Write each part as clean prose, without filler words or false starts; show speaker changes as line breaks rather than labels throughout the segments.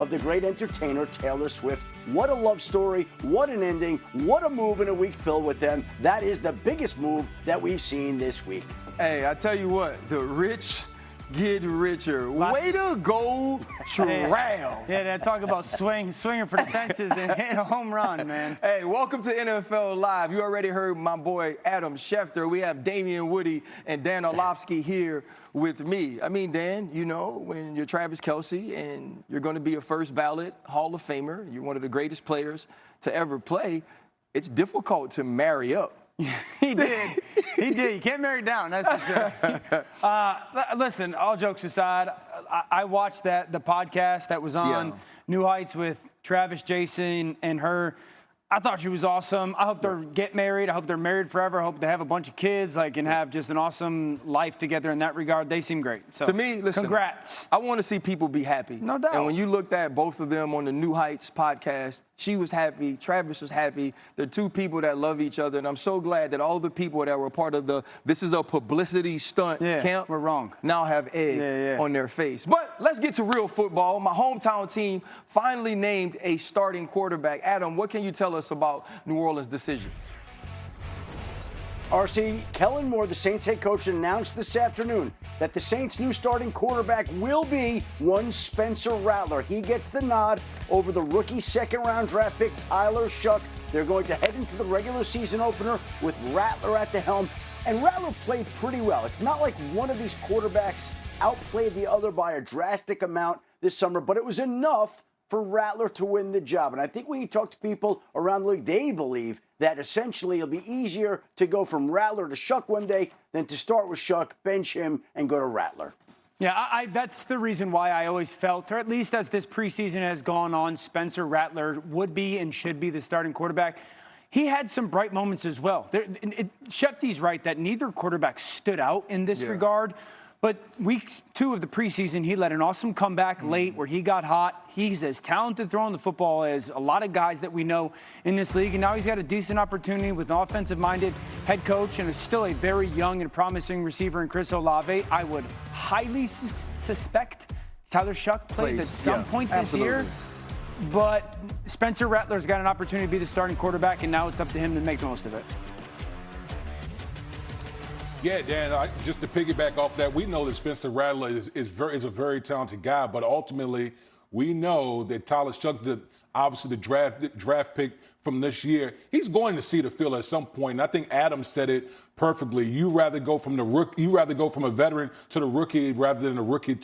of the great entertainer Taylor Swift. What a love story, what an ending, what a move in a week filled with them. That is the biggest move that we've seen this week.
Hey, I tell you what, the rich get richer. Way to go, Trail.
Yeah, they talk about swinging for the fences and hitting a home run, man.
Hey, welcome to NFL Live. You already heard my boy Adam Schefter. We have Damian Woody and Dan Orlovsky here with me. I mean, Dan, you know, when you're Travis Kelce and you're going to be a first ballot Hall of Famer, you're one of the greatest players to ever play, it's difficult to marry up.
He did. You can't marry down, that's for sure. Listen, all jokes aside, I watched the podcast that was on New Heights with Travis, Jason, and her. I thought she was awesome. I hope they get married. I hope they're married forever. I hope they have a bunch of kids, and have just an awesome life together in that regard. They seem great. So,
to me, listen,
congrats.
I want to see people be happy.
No doubt.
And when you looked at both of them on the New Heights podcast, she was happy. Travis was happy. They're two people that love each other. And I'm so glad that all the people that were part of this is a publicity stunt camp.
We're wrong.
Now have egg on their face. But let's get to real football. My hometown team finally named a starting quarterback. Adam, what can you tell us about New Orleans' decision?
RC, Kellen Moore, the Saints head coach, announced this afternoon that the Saints' new starting quarterback will be one Spencer Rattler. He gets the nod over the rookie second-round draft pick Tyler Shuck. They're going to head into the regular season opener with Rattler at the helm. And Rattler played pretty well. It's not like one of these quarterbacks outplayed the other by a drastic amount this summer, but it was enough for Rattler to win the job. And I think when you talk to people around the league, they believe that essentially it'll be easier to go from Rattler to Shuck one day than to start with Shuck, bench him, and go to Rattler.
Yeah, that's the reason why I always felt, or at least as this preseason has gone on, Spencer Rattler would be and should be the starting quarterback. He had some bright moments as well. Shefty's right that neither quarterback stood out in this regard. But week 2 of the preseason, he led an awesome comeback late where he got hot. He's as talented throwing the football as a lot of guys that we know in this league. And now he's got a decent opportunity with an offensive-minded head coach and is still a very young and promising receiver in Chris Olave. I would highly suspect Tyler Shuck plays at some point this year. But Spencer Rattler's got an opportunity to be the starting quarterback, and now it's up to him to make the most of it.
Yeah, Dan, just to piggyback off that, we know that Spencer Rattler is a very talented guy, but ultimately we know that Tyler Shuck, obviously the draft pick from this year, he's going to see the field at some point. And I think Adam said it perfectly. You rather go from a veteran to the rookie rather than a rookie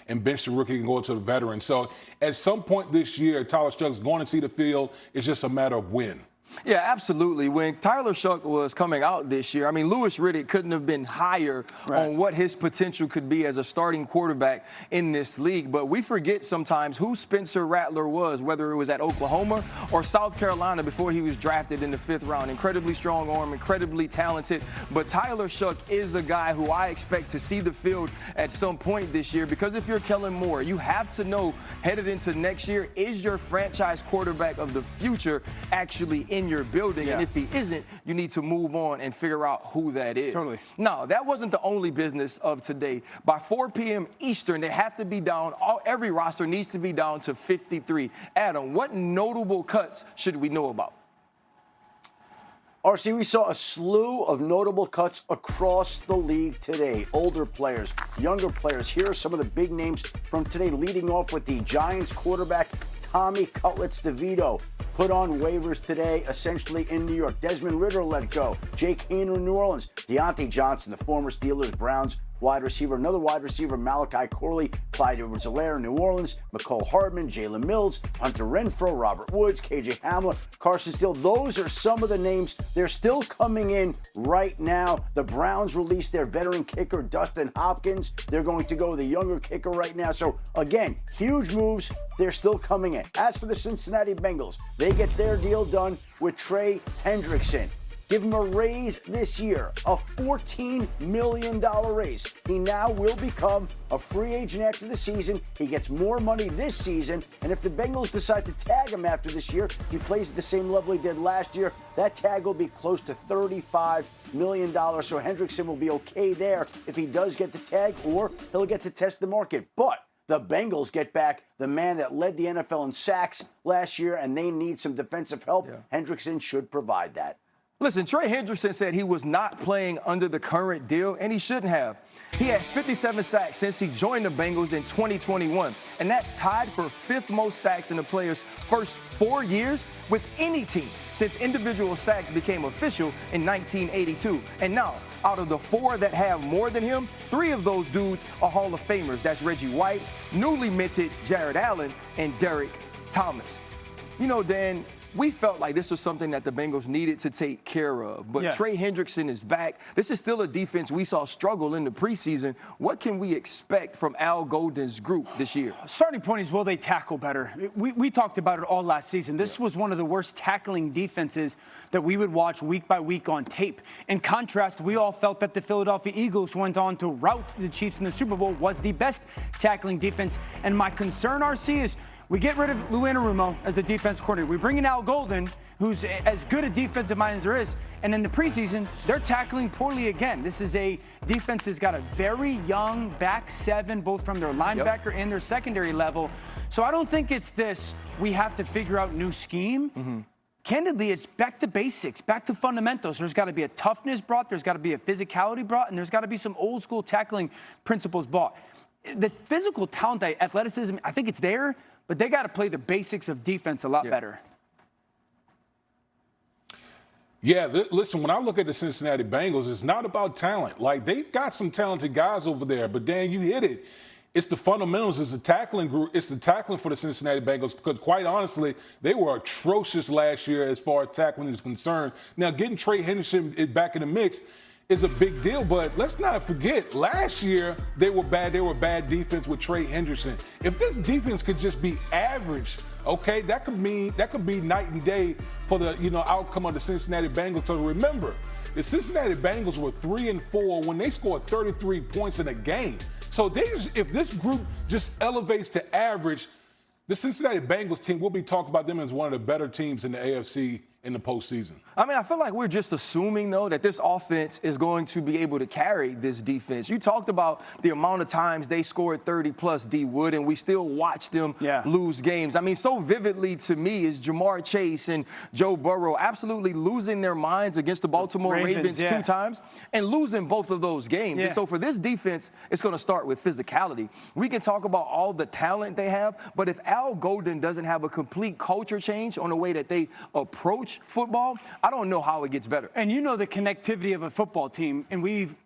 and bench the rookie and go to the veteran. So at some point this year, Tyler Shuck's going to see the field. It's just a matter of when.
Yeah, absolutely. When Tyler Shuck was coming out this year, I mean, Louis Riddick couldn't have been higher on what his potential could be as a starting quarterback in this league. But we forget sometimes who Spencer Rattler was, whether it was at Oklahoma or South Carolina before he was drafted in the 5th round. Incredibly strong arm, incredibly talented. But Tyler Shuck is a guy who I expect to see the field at some point this year, because if you're Kellen Moore, you have to know headed into next year, is your franchise quarterback of the future actually in your building? And if he isn't, you need to move on and figure out who that is.
Totally.
Now, that wasn't the only business of today. By 4 p.m. Eastern, they have to be down. Every roster needs to be down to 53. Adam, what notable cuts should we know about?
RC, we saw a slew of notable cuts across the league today. Older players, younger players. Here are some of the big names from today, leading off with the Giants quarterback Tommy Cutlets DeVito, put on waivers today, essentially in New York. Desmond Ridder let go. Jake Hayner in New Orleans. Deontay Johnson, the former Steelers, Browns wide receiver. Another wide receiver, Malachi Corley, Clyde Edwards-Helaire in New Orleans. McCole Hardman, Jalen Mills, Hunter Renfrow, Robert Woods, KJ Hamler, Carson Steele. Those are some of the names. They're still coming in right now. The Browns released their veteran kicker, Dustin Hopkins. They're going to go with a younger kicker right now. So, again, huge moves. They're still coming in. As for the Cincinnati Bengals, they get their deal done with Trey Hendrickson. Give him a raise this year, a $14 million raise. He now will become a free agent after the season. He gets more money this season, and if the Bengals decide to tag him after this year, he plays at the same level he did last year, that tag will be close to $35 million. So Hendrickson will be okay there if he does get the tag, or he'll get to test the market. But the Bengals get back the man that led the NFL in sacks last year, and they need some defensive help. Hendrickson should provide that.
Listen, Trey Hendrickson said he was not playing under the current deal, and he shouldn't have. He has 57 sacks since he joined the Bengals in 2021, and that's tied for 5th most sacks in the player's first 4 years with any team since individual sacks became official in 1982. And now, out of the 4 that have more than him, 3 of those dudes are Hall of Famers. That's Reggie White, newly minted Jared Allen, and Derek Thomas. You know, Dan, we felt like this was something that the Bengals needed to take care of. But Trey Hendrickson is back. This is still a defense we saw struggle in the preseason. What can we expect from Al Golden's group this year?
Starting point is, will they tackle better? We talked about it all last season. This was one of the worst tackling defenses that we would watch week by week on tape. In contrast, we all felt that the Philadelphia Eagles went on to rout the Chiefs in the Super Bowl, was the best tackling defense. And my concern, RC, is we get rid of Lou Anarumo as the defense coordinator. We bring in Al Golden, who's as good a defensive mind as there is. And in the preseason, they're tackling poorly again. This is a defense that's got a very young back 7, both from their linebacker and their secondary level. So I don't think it's this, we have to figure out new scheme. Candidly, it's back to basics, back to fundamentals. There's got to be a toughness brought, there's got to be a physicality brought, and there's got to be some old school tackling principles brought. The physical talent, athleticism, I think it's there, but they got to play the basics of defense a lot better.
Yeah, listen, when I look at the Cincinnati Bengals, it's not about talent. Like, they've got some talented guys over there, but Dan, you hit it. It's the fundamentals. It's the tackling group. It's the tackling for the Cincinnati Bengals because, quite honestly, they were atrocious last year as far as tackling is concerned. Now, getting Trey Hendrickson back in the mix is a big deal, but let's not forget, last year they were bad. They were bad defense with Trey Hendrickson. If this defense could just be average, okay, that could be night and day for the outcome of the Cincinnati Bengals. So remember, the Cincinnati Bengals were 3-4 when they scored 33 points in a game. So if this group just elevates to average, the Cincinnati Bengals team, we'll be talking about them as one of the better teams in the AFC in the postseason.
I mean, I feel like we're just assuming, though, that this offense is going to be able to carry this defense. You talked about the amount of times they scored 30-plus, D. Wood, and we still watch them lose games. I mean, so vividly to me is Jamar Chase and Joe Burrow absolutely losing their minds against the Baltimore Ravens 2 times and losing both of those games. And so for this defense, it's going to start with physicality. We can talk about all the talent they have, but if Al Golden doesn't have a complete culture change on the way that they approach football, I don't know how it gets better.
And you know the connectivity of a football team, and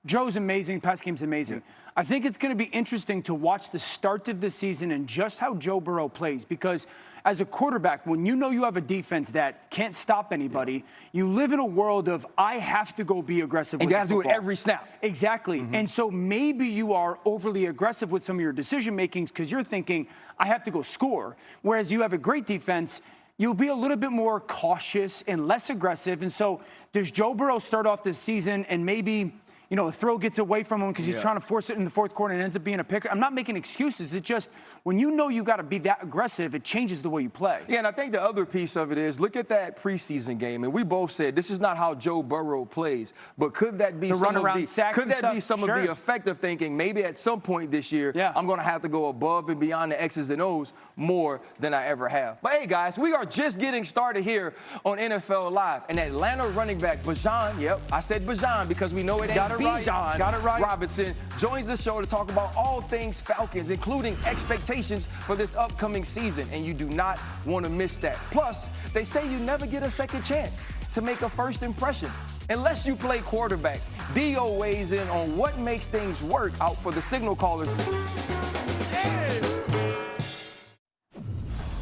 Joe's amazing, pass game's amazing. I think it's going to be interesting to watch the start of the season and just how Joe Burrow plays, because as a quarterback, when you know you have a defense that can't stop anybody, you live in a world of, I have to go be aggressive.
And you got to do it every snap.
Exactly. And so maybe you are overly aggressive with some of your decision makings because you're thinking, I have to go score. Whereas you have a great defense, you'll be a little bit more cautious and less aggressive. And so does Joe Burrow start off this season and maybe, a throw gets away from him because he's trying to force it in the fourth quarter and ends up being a picker? I'm not making excuses. It's just when you know you got to be that aggressive, it changes the way you play.
Yeah, and I think the other piece of it is look at that preseason game, and we both said this is not how Joe Burrow plays. But could that be some of the effective thinking? Maybe at some point this year, I'm going to have to go above and beyond the X's and O's more than I ever have. But hey, guys, we are just getting started here on NFL Live. And Atlanta running back Bijan, I said Bijan because we know it ain't Bijan.
Got it right.
Robinson joins the show to talk about all things Falcons, including expectations for this upcoming season, and you do not want to miss that. Plus, they say you never get a second chance to make a first impression unless you play quarterback. D.O. weighs in on what makes things work out for the signal callers.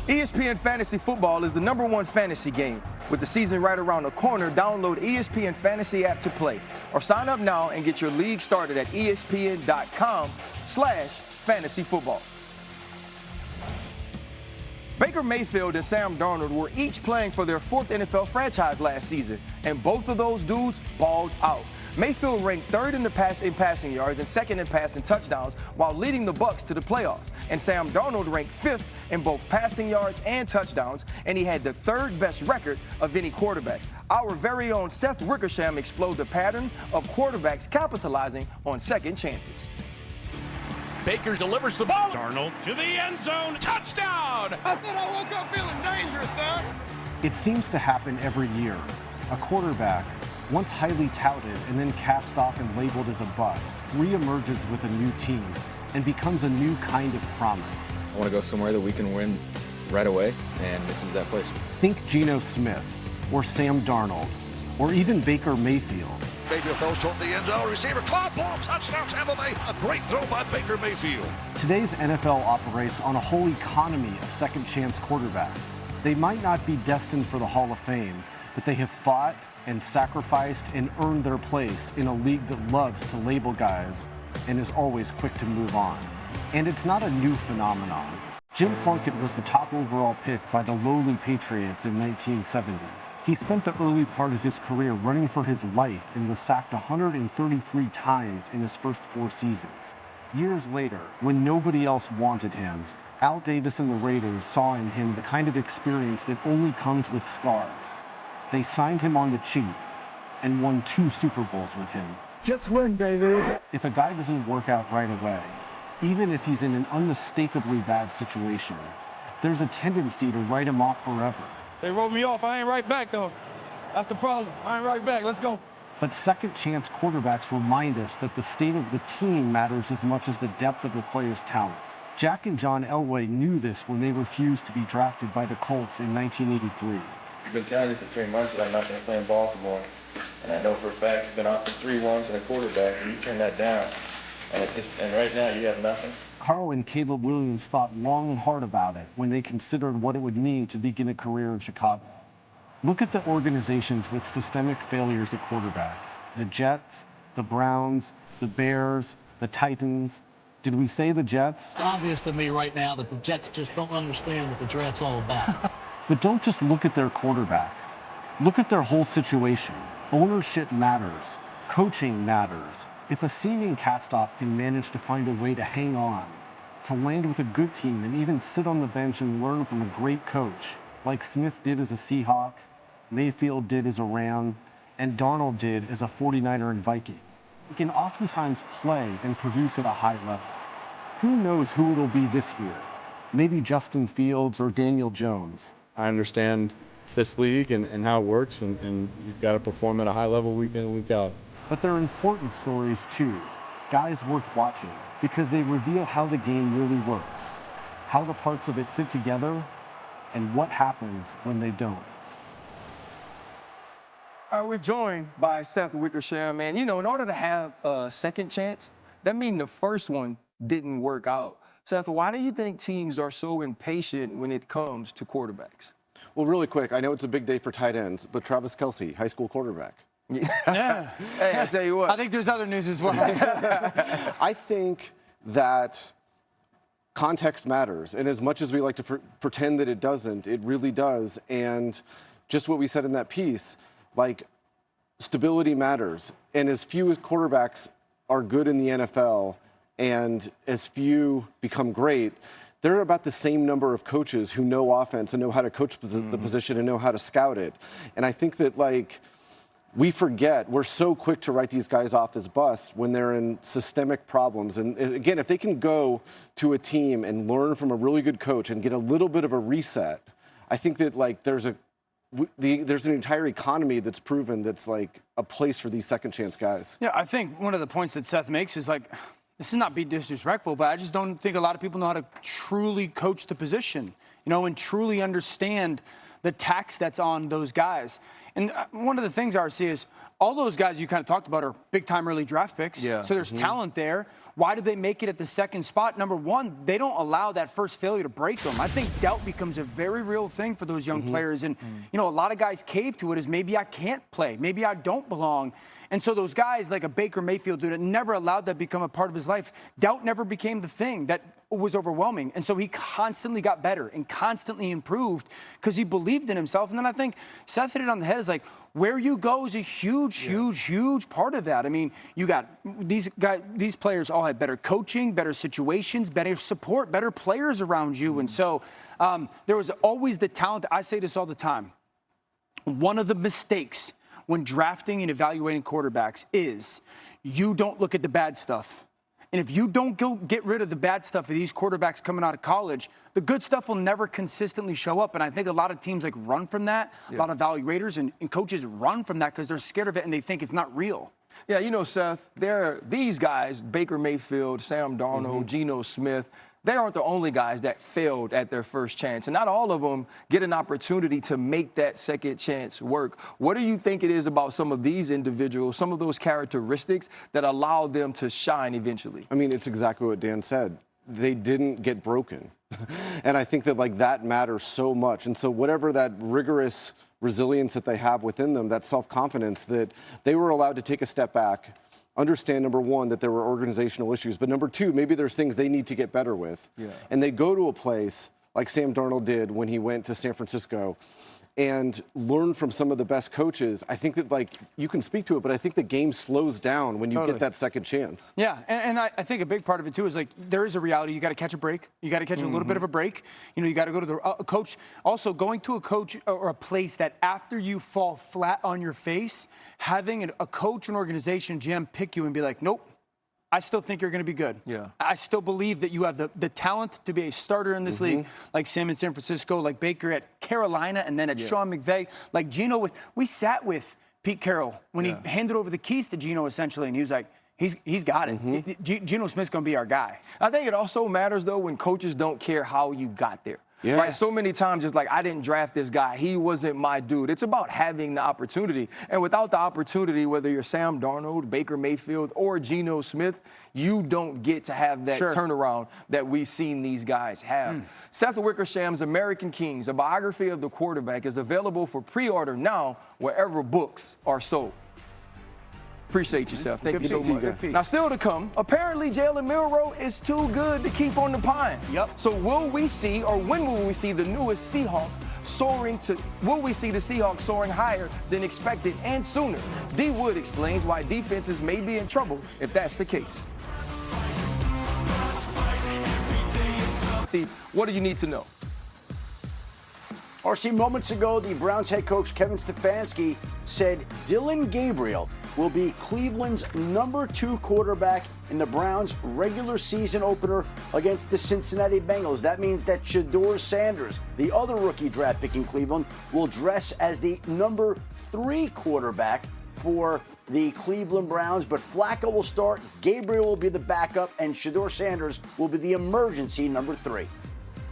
ESPN Fantasy Football is the #1 fantasy game. With the season right around the corner, download ESPN Fantasy app to play or sign up now and get your league started at ESPN.com/fantasyfootball. Baker Mayfield and Sam Darnold were each playing for their 4th NFL franchise last season, and both of those dudes balled out. Mayfield ranked 3rd in passing yards and 2nd in passing touchdowns while leading the Bucs to the playoffs. And Sam Darnold ranked 5th in both passing yards and touchdowns, and he had the 3rd best record of any quarterback. Our very own Seth Wickersham explored the pattern of quarterbacks capitalizing on second chances.
Baker delivers the ball. Darnold to the end zone. Touchdown! I said I woke up feeling dangerous, sir.
It seems to happen every year. A quarterback, once highly touted and then cast off and labeled as a bust, reemerges with a new team and becomes a new kind of promise.
I want to go somewhere that we can win right away, and this is that place.
Think Geno Smith, or Sam Darnold, or even Baker Mayfield.
Mayfield throws toward the end zone. Receiver caught, ball, touchdown, Tampa Bay. A great throw by Baker Mayfield.
Today's NFL operates on a whole economy of second-chance quarterbacks. They might not be destined for the Hall of Fame, but they have fought and sacrificed and earned their place in a league that loves to label guys and is always quick to move on. And it's not a new phenomenon. Jim Plunkett was the top overall pick by the lowly Patriots in 1970. He spent the early part of his career running for his life and was sacked 133 times in his first 4 seasons. Years later, when nobody else wanted him, Al Davis and the Raiders saw in him the kind of experience that only comes with scars. They signed him on the cheap and won 2 Super Bowls with him.
Just win, baby.
If a guy doesn't work out right away, even if he's in an unmistakably bad situation, there's a tendency to write him off forever.
They wrote me off. I ain't right back, though. That's the problem. I ain't right back. Let's go.
But second-chance quarterbacks remind us that the state of the team matters as much as the depth of the player's talent. Jack and John Elway knew this when they refused to be drafted by the Colts in 1983.
You've been telling me for 3 months that I'm not going to play in Baltimore, and I know for a fact you've been offered 3 ones and a quarterback, and you turned that down. And right now you have nothing.
Carl and Caleb Williams thought long and hard about it when they considered what it would mean to begin a career in Chicago. Look at the organizations with systemic failures at quarterback. The Jets, the Browns, the Bears, the Titans. Did we say the Jets?
It's obvious to me right now that the Jets just don't understand what the draft's all about.
But don't just look at their quarterback. Look at their whole situation. Ownership matters. Coaching matters. If a seeming cast-off can manage to find a way to hang on, to land with a good team and even sit on the bench and learn from a great coach, like Smith did as a Seahawk, Mayfield did as a Ram, and Darnold did as a 49er and Viking, he can oftentimes play and produce at a high level. Who knows who it'll be this year? Maybe Justin Fields or Daniel Jones.
I understand this league and how it works, and you've got to perform at a high level week in and week out.
But they're important stories too, guys worth watching, because they reveal how the game really works, how the parts of it fit together, and what happens when they don't.
We're joined by Seth Wickersham, man. You know, in order to have a second chance, that means the first one didn't work out. Seth, why do you think teams are so impatient when it comes to quarterbacks?
Well, really quick, I know it's a big day for tight ends, but Travis Kelce, high school quarterback.
Yeah.
Hey, I tell you what.
I think there's other news as well.
I think that context matters. And as much as we like to pretend that it doesn't, it really does. And just what we said in that piece, like, stability matters. And as few quarterbacks are good in the NFL and as few become great, there are about the same number of coaches who know offense and know how to coach the position and know how to scout it. And I think that, like, we forget, we're so quick to write these guys off as busts when they're in systemic problems. And again, if they can go to a team and learn from a really good coach and get a little bit of a reset, I think that, like, there's an entire economy that's proven that's like a place for these second chance guys.
Yeah, I think one of the points that Seth makes is, like, this is not be disrespectful, but I just don't think a lot of people know how to truly coach the position, you know, and truly understand the tax that's on those guys. And one of the things I see is all those guys you kind of talked about are big-time early draft picks.
Yeah.
So there's talent there. Why did they make it at the second spot? Number one, they don't allow that first failure to break them. I think doubt becomes a very real thing for those young players. And, you know, a lot of guys cave to it as maybe I can't play. Maybe I don't belong. And so those guys like a Baker Mayfield dude that never allowed that to become a part of his life. Doubt never became the thing that was overwhelming. And so he constantly got better and constantly improved because he believed in himself. And then I think Seth hit it on the head. Is like, where you go is a huge part of that. I mean, you got these guys, these players all had better coaching, better situations, better support, better players around you. And so there was always the talent. I say this all the time. One of the mistakes when drafting and evaluating quarterbacks is you don't look at the bad stuff. And if you don't get rid of the bad stuff of these quarterbacks coming out of college, the good stuff will never consistently show up. And I think a lot of teams run from that. A lot of evaluators and coaches run from that because they're scared of it and they think it's not real.
Yeah, Seth, these guys, Baker Mayfield, Sam Darnold, Geno Smith, they aren't the only guys that failed at their first chance. And not all of them get an opportunity to make that second chance work. What do you think it is about some of these individuals, some of those characteristics that allow them to shine eventually?
I mean, it's exactly what Dan said. They didn't get broken. And I think that, that matters so much. And so whatever that rigorous resilience that they have within them, that self-confidence, that they were allowed to take a step back, understand, number one, that there were organizational issues, but number two, maybe there's things they need to get better with. Yeah. And they go to a place like Sam Darnold did when he went to San Francisco and learn from some of the best coaches. I think that, you can speak to it, but I think the game slows down when you get that second chance.
Yeah, and I think a big part of it, too, is, there is a reality. You got to catch a break. You got to catch a little bit of a break. You got to go to the coach. Also, going to a coach or a place that after you fall flat on your face, having a coach and organization, GM, pick you and be like, nope, I still think you're going to be good. Yeah. I still believe that you have the talent to be a starter in this league, like Sam in San Francisco, like Baker at Carolina, and then at Sean McVay, like Geno. We sat with Pete Carroll when he handed over the keys to Geno, essentially, and he was like, he's got it. Geno Smith's going to be our guy.
I think it also matters, though, when coaches don't care how you got there. Yeah. Right? So many times it's I didn't draft this guy. He wasn't my dude. It's about having the opportunity. And without the opportunity, whether you're Sam Darnold, Baker Mayfield, or Geno Smith, you don't get to have that turnaround that we've seen these guys have. Seth Wickersham's American Kings, a biography of the quarterback, is available for pre-order now wherever books are sold. Appreciate yourself. Thank you so much. Now, still to come, apparently Jalen Milroe is too good to keep on the pine. Yep. So will we see, or when will we see the newest Seahawk will we see the Seahawks soaring higher than expected and sooner? D. Wood explains why defenses may be in trouble if that's the case. What do you need to know?
RC, moments ago, the Browns head coach Kevin Stefanski said Dillon Gabriel will be Cleveland's #2 quarterback in the Browns' regular season opener against the Cincinnati Bengals. That means that Shedeur Sanders, the other rookie draft pick in Cleveland, will dress as the #3 quarterback for the Cleveland Browns. But Flacco will start, Gabriel will be the backup, and Shedeur Sanders will be the emergency #3.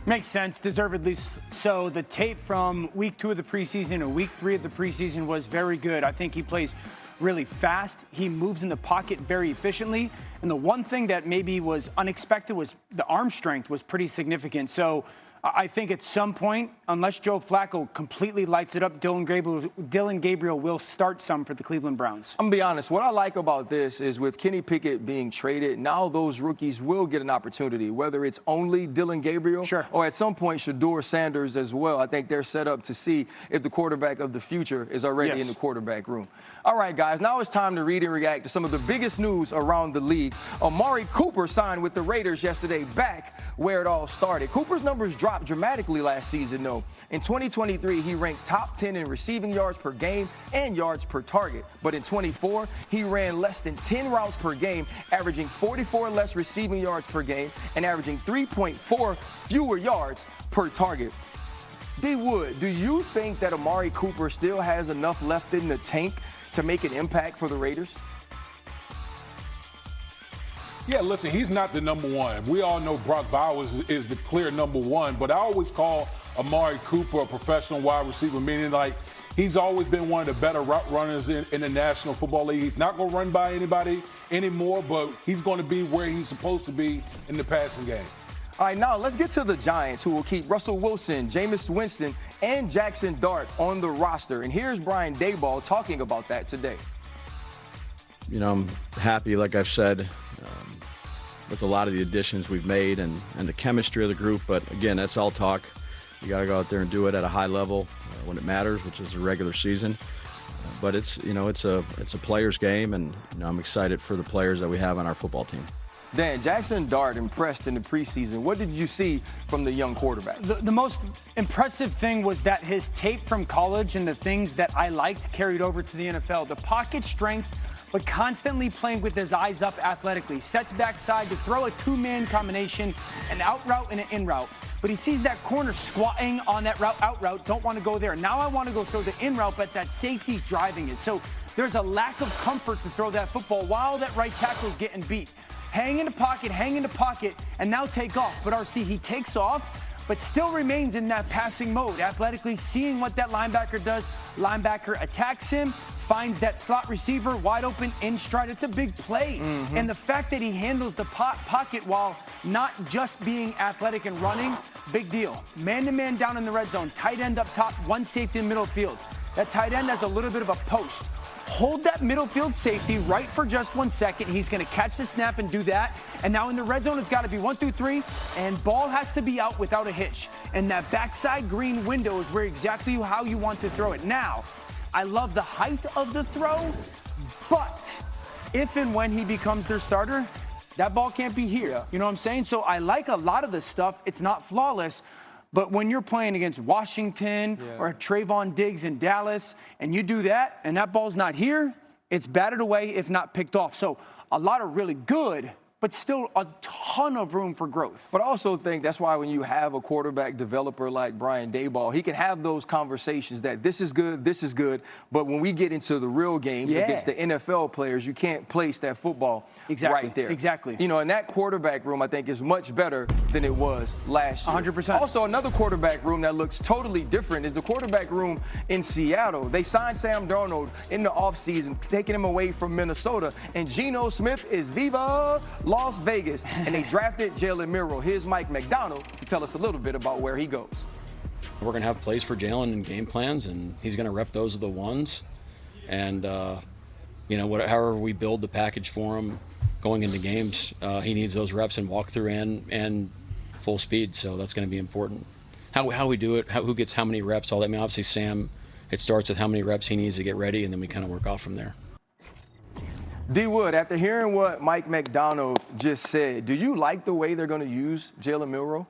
Makes sense, deservedly so. The tape from week 2 of the preseason and week 3 of the preseason was very good. I think he plays really fast. He moves in the pocket very efficiently. And the one thing that maybe was unexpected was the arm strength was pretty significant. So I think at some point, unless Joe Flacco completely lights it up, Dillon Gabriel will start some for the Cleveland Browns.
I'm going to be honest. What I like about this is with Kenny Pickett being traded, now those rookies will get an opportunity, whether it's only Dillon Gabriel or at some point Shedeur Sanders as well. I think they're set up to see if the quarterback of the future is already in the quarterback room. All right, guys, now it's time to read and react to some of the biggest news around the league. Amari Cooper signed with the Raiders yesterday, back where it all started. Cooper's numbers dropped dramatically last season, though. In 2023, he ranked top 10 in receiving yards per game and yards per target. But in 24, he ran less than 10 routes per game, averaging 44 less receiving yards per game and averaging 3.4 fewer yards per target. D. Wood, do you think that Amari Cooper still has enough left in the tank to make an impact for the Raiders?
Yeah, listen, he's not the #1. We all know Brock Bowers is the clear #1, but I always call Amari Cooper a professional wide receiver, meaning he's always been one of the better route runners in the National Football League. He's not going to run by anybody anymore, but he's going to be where he's supposed to be in the passing game.
All right, now let's get to the Giants, who will keep Russell Wilson, Jameis Winston, and Jackson Dart on the roster. And here's Brian Daboll talking about that today.
I'm happy, like I've said, with a lot of the additions we've made and the chemistry of the group. But again, that's all talk. You got to go out there and do it at a high level when it matters, which is the regular season. But it's a player's game, and I'm excited for the players that we have on our football team.
Dan, Jackson Dart impressed in the preseason. What did you see from the young quarterback?
The most impressive thing was that his tape from college and the things that I liked carried over to the NFL. The pocket strength but constantly playing with his eyes up athletically. Sets backside to throw a two-man combination, an out route and an in route. But he sees that corner squatting on that out route, don't want to go there. Now I want to go throw the in route, but that safety's driving it. So there's a lack of comfort to throw that football while that right tackle's getting beat. Hang in the pocket, and now take off. But RC, he takes off, but still remains in that passing mode, athletically seeing what that linebacker does. Linebacker attacks him, finds that slot receiver wide open in stride. It's a big play. And the fact that he handles the pocket while not just being athletic and running, big deal. Man-to-man down in the red zone, tight end up top, one safety in middle field. That tight end has a little bit of a post. Hold that middle field safety right for just 1 second. He's going to catch the snap and do that. And now in the red zone, it's got to be 1 through 3, and ball has to be out without a hitch. And that backside green window is where exactly how you want to throw it. Now, I love the height of the throw, but if and when he becomes their starter, that ball can't be here. You know what I'm saying? So I like a lot of the stuff. It's not flawless. But when you're playing against Washington or Trayvon Diggs in Dallas, and you do that, and that ball's not here, it's batted away, if not picked off. So a lot of really good, but still a ton of room for growth.
But I also think that's why when you have a quarterback developer like Brian Daboll, he can have those conversations that this is good, but when we get into the real games against the NFL players, you can't place that football right there.
Exactly.
You know, and that quarterback room, I think, is much better than it was last year.
100%.
Also, another quarterback room that looks totally different is the quarterback room in Seattle. They signed Sam Darnold in the offseason, taking him away from Minnesota, and Geno Smith is Viva Las Vegas, and they drafted Jalen Milroe. Here's Mike McDonald to tell us a little bit about where he goes.
We're going to have plays for Jalen and game plans, and he's going to rep those are the ones. And, you know, however we build the package for him going into games, he needs those reps and walkthrough and full speed, so that's going to be important. How we do it, who gets how many reps, all that. I mean, obviously, Sam, it starts with how many reps he needs to get ready, and then we kind of work off from there.
D. Wood, after hearing what Mike McDonald just said, do you like the way they're going to use Jalen Milroe?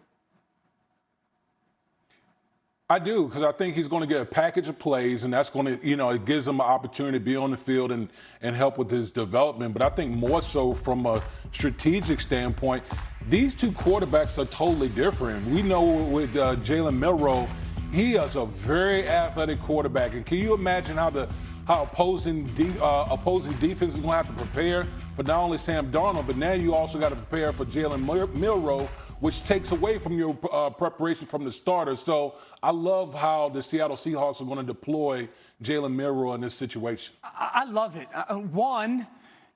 I do, because I think he's going to get a package of plays, and that's going to, you know, it gives him an opportunity to be on the field and help with his development. But I think more so from a strategic standpoint, these two quarterbacks are totally different. We know with Jalen Milroe, he is a very athletic quarterback. And can you imagine how opposing defense is going to have to prepare for not only Sam Darnold, but now you also got to prepare for Jalen Milroe, which takes away from your preparation from the starter. So I love how the Seattle Seahawks are going to deploy Jalen Milroe in this situation.
I love it.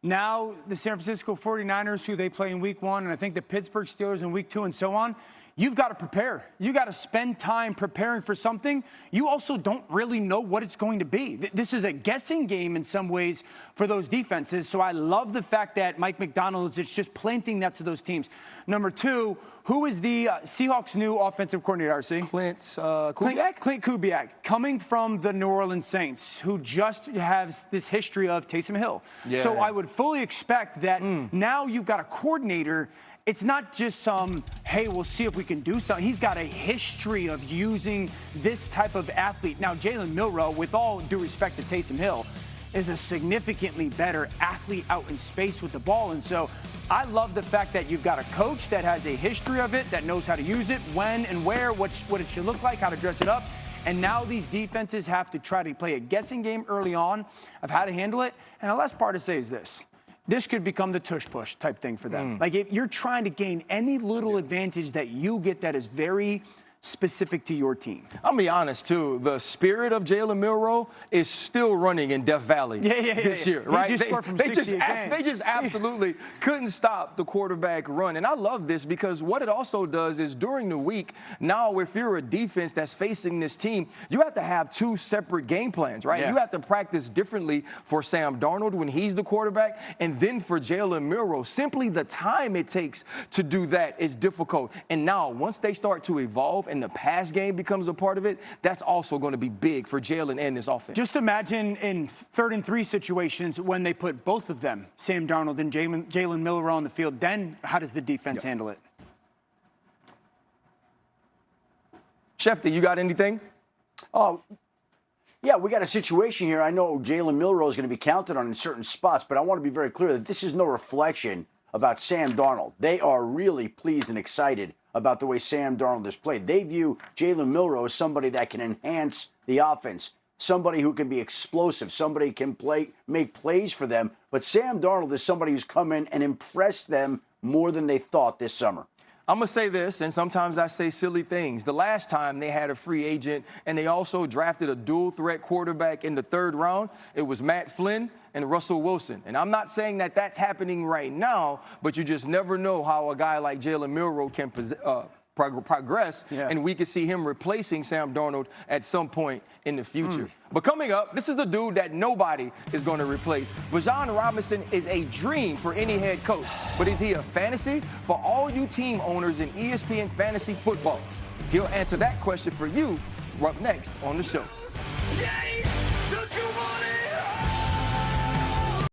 Now the San Francisco 49ers, who they play in week 1, and I think the Pittsburgh Steelers in week 2 and so on, you've got to prepare. You got to spend time preparing for something. You also don't really know what it's going to be. This is a guessing game in some ways for those defenses. So I love the fact that Mike McDonald is just planting that to those teams. Number 2, who is the Seahawks' new offensive coordinator, RC?
Clint Kubiak?
Clint Kubiak, coming from the New Orleans Saints, who just has this history of Taysom Hill.
Yeah.
So I would fully expect that now you've got a coordinator. It's not just some, hey, we'll see if we can do something. He's got a history of using this type of athlete. Now, Jalen Milroe, with all due respect to Taysom Hill, is a significantly better athlete out in space with the ball. And so I love the fact that you've got a coach that has a history of it, that knows how to use it, when and where, what it should look like, how to dress it up. And now these defenses have to try to play a guessing game early on of how to handle it. And the last part to say is this. This could become the tush-push type thing for them. Like, if you're trying to gain any little advantage that you get that is very specific to your team.
I'll be honest, too. The spirit of Jalen Milroe is still running in Death Valley this year, right?
He just scored from 60 again.
They just absolutely couldn't stop the quarterback run. And I love this because what it also does is during the week, now if you're a defense that's facing this team, you have to have 2 separate game plans, right?
Yeah.
You have to practice differently for Sam Darnold when he's the quarterback and then for Jalen Milroe. Simply the time it takes to do that is difficult. And now once they start to evolve and the pass game becomes a part of it, that's also going to be big for Jalen and this offense.
Just imagine in 3rd and 3 situations when they put both of them, Sam Darnold and Jalen Milroe on the field, then how does the defense handle it?
Shefty, you got anything?
Yeah, we got a situation here. I know Jalen Milroe is going to be counted on in certain spots, but I want to be very clear that this is no reflection about Sam Darnold. They are really pleased and excited about the way Sam Darnold has played. They view Jalen Milroe as somebody that can enhance the offense, somebody who can be explosive, somebody who can make plays for them. But Sam Darnold is somebody who's come in and impressed them more than they thought this summer.
I'm going to say this, and sometimes I say silly things. The last time they had a free agent and they also drafted a dual-threat quarterback in the 3rd round, it was Matt Flynn and Russell Wilson. And I'm not saying that that's happening right now, but you just never know how a guy like Jalen Milroe can progress, and we could see him replacing Sam Darnold at some point in the future. But coming up, this is the dude that nobody is going to replace. Bijan Robinson is a dream for any head coach, but is he a fantasy for all you team owners in ESPN Fantasy Football? He'll answer that question for you up next on the show.
Yeah!